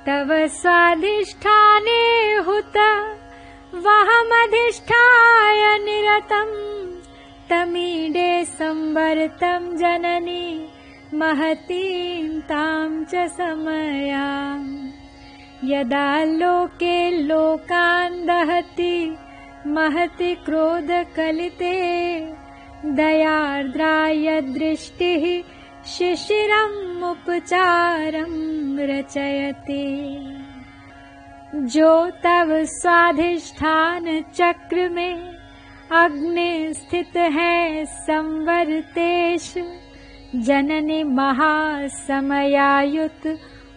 तव स्वाधिष्ठाने हुत वहमधिष्ठाय निरतम् तमीडे संवर्तं जननी महतीं तां च समयाम् यदा लोके लोकान् दहति महति क्रोधकलिते दयार्द्राय दृष्टिः शिशिरम् उपचारं रचयति। जो तव स्वाधिष्ठान चक्र में अग्नि स्थित है संवर्तेश जननी महासमयायुत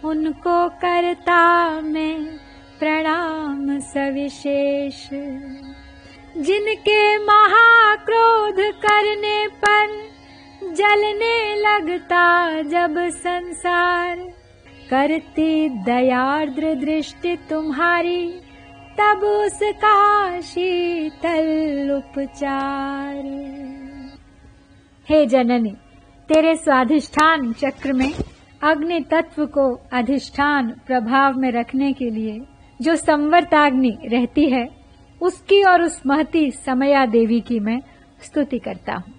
उनको करता मैं प्रणाम सविशेष। जिनके महाक्रोध करने पर जलने लगता जब संसार करती दयार्द्र दृष्टि तुम्हारी तब उसका शीतल उपचार। हे जननी, तेरे स्वाधिष्ठान चक्र में अग्नि तत्व को अधिष्ठान प्रभाव में रखने के लिए जो संवर्ताग्नि रहती है उसकी और उस महती समया देवी की मैं स्तुति करता हूँ।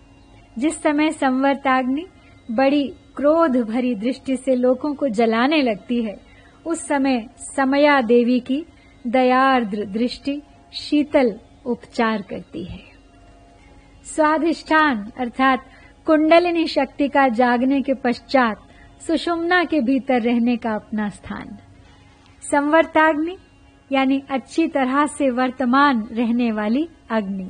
जिस समय संवर्ताग्नि बड़ी क्रोध भरी दृष्टि से लोगों को जलाने लगती है उस समय समया देवी की दयार्द्र दृष्टि शीतल उपचार करती है। स्वाधिष्ठान अर्थात कुंडलिनी शक्ति का जागने के पश्चात सुषुम्ना के भीतर रहने का अपना स्थान। संवर्ताग्नि यानी अच्छी तरह से वर्तमान रहने वाली अग्नि,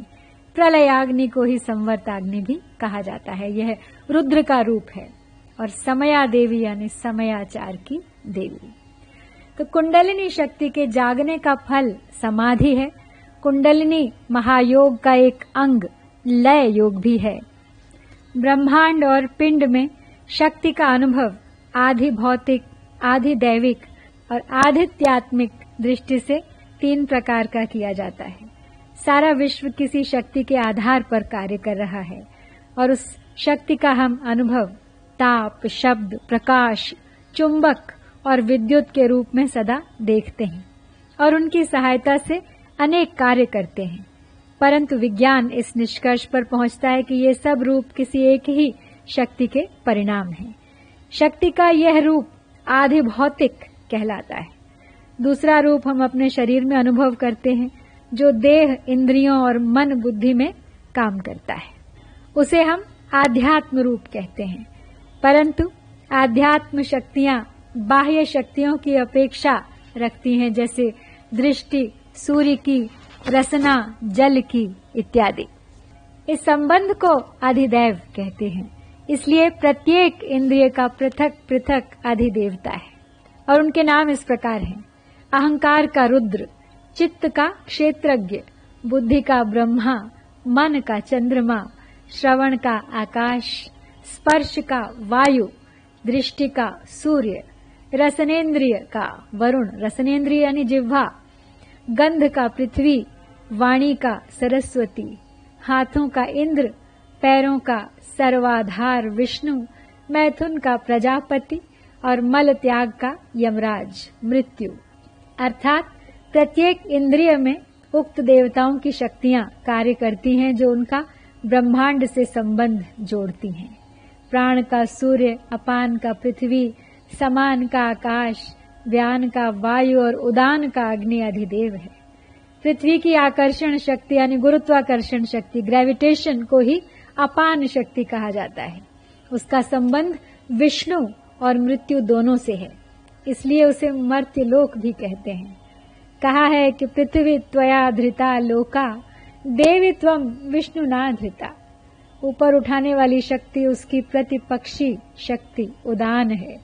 प्रलयाग्नि को ही संवर्ताग्नि भी कहा जाता है। यह रुद्र का रूप है और समया देवी यानी समयाचार की देवी। तो कुंडलिनी शक्ति के जागने का फल समाधि है। कुंडलिनी महायोग का एक अंग लय योग भी है। ब्रह्मांड और पिंड में शक्ति का अनुभव आधि भौतिक, आधि दैविक और आधित्यात्मिक दृष्टि से 3 प्रकार का किया जाता है। सारा विश्व किसी शक्ति के आधार पर कार्य कर रहा है और उस शक्ति का हम अनुभव ताप, शब्द, प्रकाश, चुंबक और विद्युत के रूप में सदा देखते हैं और उनकी सहायता से अनेक कार्य करते हैं। परंतु विज्ञान इस निष्कर्ष पर पहुंचता है कि ये सब रूप किसी एक ही शक्ति के परिणाम हैं। शक्ति का यह रूप आधि भौतिक कहलाता है। दूसरा रूप हम अपने शरीर में अनुभव करते हैं जो देह, इंद्रियों और मन बुद्धि में काम करता है, उसे हम आध्यात्म रूप कहते हैं। परंतु आध्यात्म शक्तियां बाह्य शक्तियों की अपेक्षा रखती हैं, जैसे दृष्टि, सूर्य की, रसना, जल की इत्यादि। इस संबंध को अधिदैव कहते हैं। इसलिए प्रत्येक इंद्रिय का पृथक पृथक अधिदेवता है और उनके नाम इस प्रकार हैं। अहंकार का रुद्र, चित्त का क्षेत्रज्ञ, बुद्धि का ब्रह्मा, मन का चंद्रमा, श्रवण का आकाश, स्पर्श का वायु, दृष्टि का सूर्य, रसनेन्द्रिय का वरुण, रसनेन्द्रिय यानी जिह्वा, गंध का पृथ्वी, वाणी का सरस्वती, हाथों का इंद्र, पैरों का सर्वाधार विष्णु, मैथुन का प्रजापति और मल त्याग का यमराज मृत्यु। अर्थात प्रत्येक इंद्रिय में उक्त देवताओं की शक्तियां कार्य करती हैं जो उनका ब्रह्मांड से संबंध जोड़ती हैं। प्राण का सूर्य, अपान का पृथ्वी, समान का आकाश, व्यान का वायु और उदान का अग्नि अधिदेव है। पृथ्वी की आकर्षण शक्ति यानी गुरुत्वाकर्षण शक्ति, ग्रेविटेशन को ही अपान शक्ति कहा जाता है। उसका संबंध विष्णु और मृत्यु दोनों से है, इसलिए उसे मर्त्य लोक भी कहते हैं। कहा है कि पृथ्वी त्वया धृता लोका देवी त्वम विष्णु ना धृता। ऊपर उठाने वाली शक्ति उसकी प्रतिपक्षी शक्ति उदान है,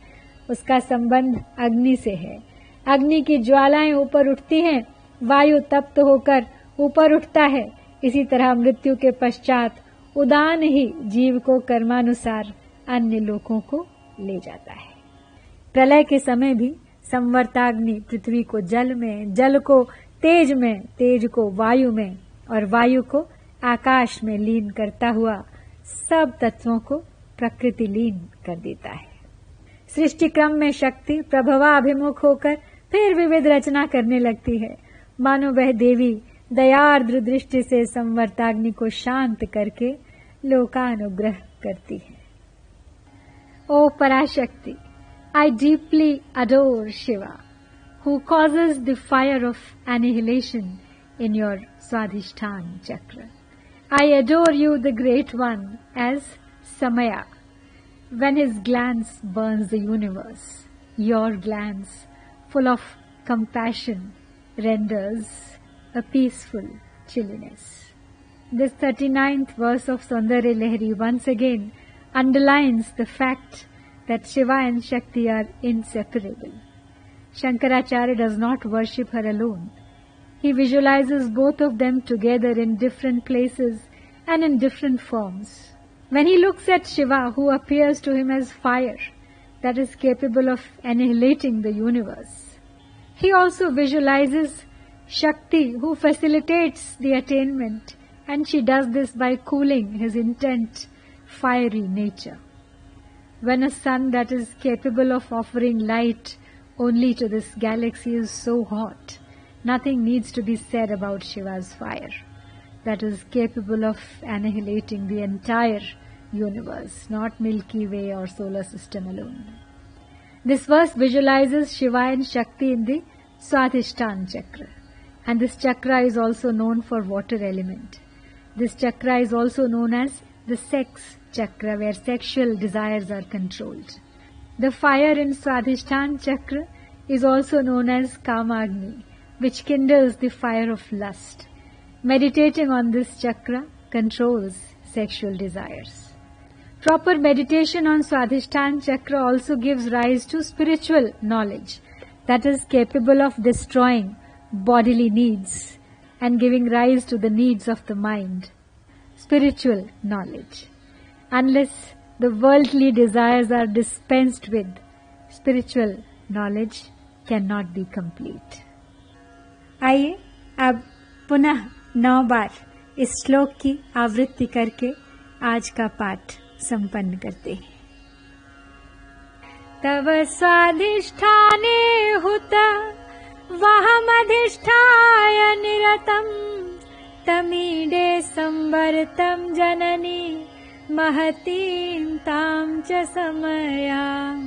उसका संबंध अग्नि से है। अग्नि की ज्वालाएं ऊपर उठती हैं, वायु तप्त होकर ऊपर उठता है। इसी तरह मृत्यु के पश्चात उदान ही जीव को कर्मानुसार अन्य लोकों को ले जाता है। प्रलय के समय भी संवर्ताग्नि पृथ्वी को जल में, जल को तेज में, तेज को वायु में और वायु को आकाश में लीन करता हुआ सब तत्वों को प्रकृति लीन कर देता है। सृष्टि क्रम में शक्ति प्रभवाभिमुख होकर फिर विविध रचना करने लगती है, मानो वह देवी दयार्द्र दृष्टि से संवर्ताग्नि को शांत करके लोकानुग्रह करती है। ओ Parashakti, I deeply adore Shiva, who causes the fire of annihilation in your Swadhisthana chakra. I adore you, the Great One, as Samaya. When his glance burns the universe, your glance, full of compassion, renders a peaceful chilliness. This 39th verse of Saundarya Lahari once again underlines the fact that Shiva and Shakti are inseparable. Shankaracharya does not worship her alone. He visualizes both of them together in different places and in different forms. When he looks at Shiva, who appears to him as fire that is capable of annihilating the universe, he also visualizes Shakti, who facilitates the attainment, and she does this by cooling his intent, fiery nature. When a sun that is capable of offering light only to this galaxy is so hot, nothing needs to be said about Shiva's fire that is capable of annihilating the entire universe, not Milky Way or solar system alone. This verse visualizes Shiva and Shakti in the Swadhisthana chakra, and this chakra is also known for water element. This chakra is also known as the sex chakra, where sexual desires are controlled. The fire in Swadhisthana chakra is also known as Kamagni, which kindles the fire of lust. Meditating on this chakra controls sexual desires. Proper meditation on Swadhisthana chakra also gives rise to spiritual knowledge that is capable of destroying bodily needs and giving rise to the needs of the mind. Spiritual knowledge. Unless the worldly desires are dispensed with, spiritual knowledge cannot be complete. आइए अब पुनः 9 बार इस श्लोक की आवृत्ति करके आज का पाठ संपन्न करते हैं। तव स्वाधिष्ठाने हुत वहमधिष्ठाय निरतम् तमीडे संवर्तं जननी महतीं तां च समयाम्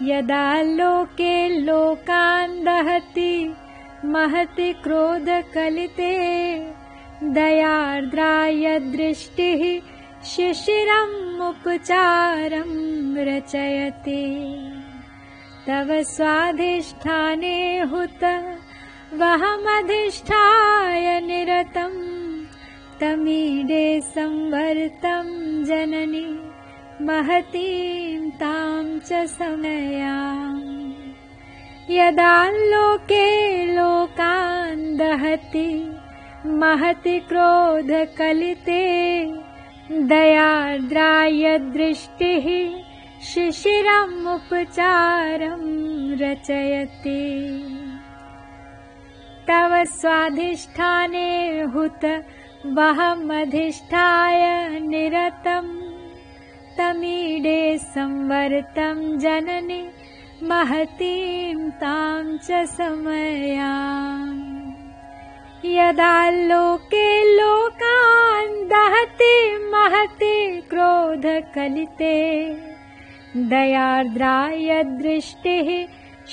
यदा लोके लोकान् दहति महति क्रोधकलिते दयार्द्राय दृष्टिः शिशिरम् उपचारं रचयति तव स्वाधिष्ठाने हुत वहमधिष्ठाय निरतम् तमीडे संवर्तं जननी महतीं तां च समयाम् यदा लोके लोकान् दहति महति क्रोधकलिते दयार्द्राय दृष्टिः शिशिरम् उपचारं रचयति तव स्वाधिष्ठाने हुत वहमधिष्ठाय निरतम् तमीडे संवर्तं जननी महतीं तां च समयाम् यदा लोके लोकान् दहति महति क्रोधकलिते दयार्द्राय दृष्टिः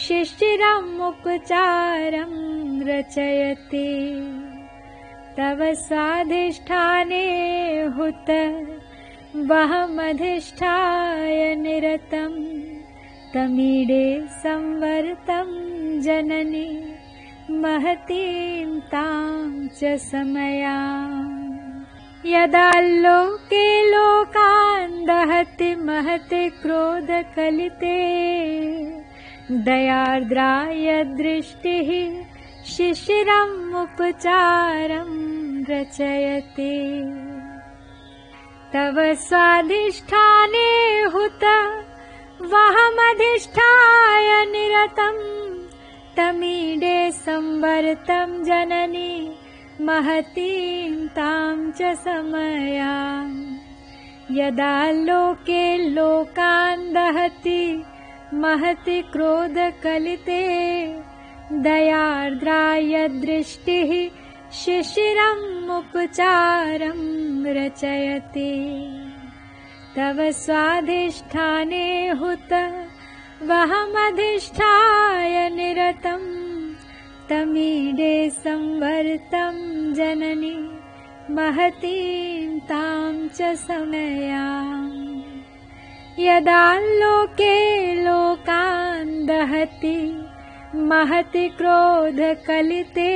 शिशिरम् उपचारं रचयति तव स्वाधिष्ठाने हुत वहमधिष्ठाय निरतम् तमीडे संवर्तं जननी महतीं तां च समयाम् यदा लोके लोकान् दहति महति क्रोधकलिते दयार्द्राय दृष्टिः शिशिरम् उपचारं रचयति तव स्वाधिष्ठाने हुत वहमधिष्ठाय निरतम् तमीडे संवर्तं जननी महतीं तां च समयाम् यदा लोके लोकान् दहति महति क्रोधकलिते दयार्द्राय दृष्टिः शिशिरम् उपचारम् रचयति। तव स्वाधिष्ठाने हुत वहमधिष्ठाय निरतम् तमीडे संवर्तम् जननी महतीं तां च समयाम्। यदा लोके लोकान् दहति महति क्रोधकलिते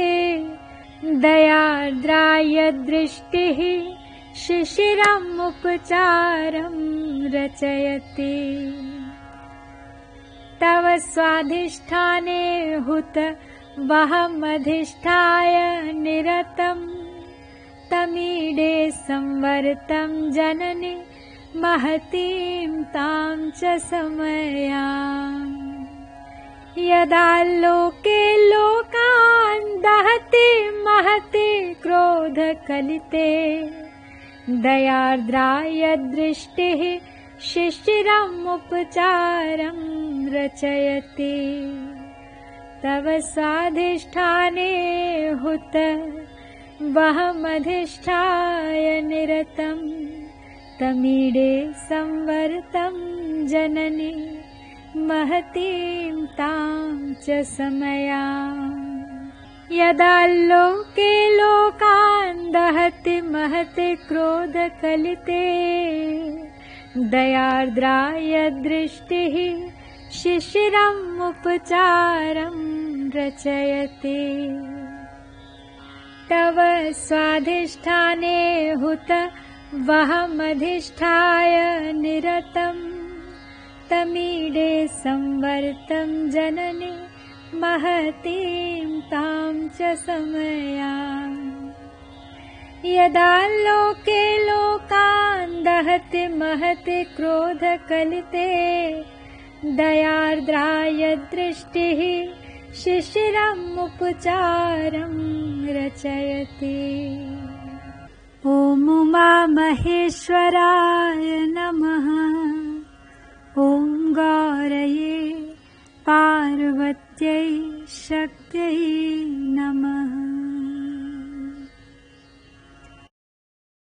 दयार्द्राय दृष्टिः शिशिरम् उपचारम् रचयति। तव स्वाधिष्ठाने हुत वहमधिष्ठाय निरतम् तमीडे संवर्तम् जननि महतीं तां च समयाम्। यदा लोके लोकान् दहति महति क्रोधकलिते दयार्द्राय दृष्टिः शिशिरम् उपचारम् रचयति। तव स्वाधिष्ठाने हुत वहमधिष्ठाय निरतम् तमीडे संवर्तम् जननी महतीं तां च समयाम्। यदा लोके लोकान् दहति महति क्रोधकलिते दयार्द्राय दृष्टिः शिशिरम् उपचारम् रचयति। तव स्वाधिष्ठाने हुत वहमधिष्ठाय निरतम् तमीडे संवर्तम् जननि महतीं तां च समयाम्। यदा लोके लोकान् दहति महति क्रोधकलिते दयार्द्राय दृष्टिः शिशिरम् उपचारम् रचयति। ॐ उमा महेश्वराय नमः। ॐ गौरये पार्वत्यै शक्त्यै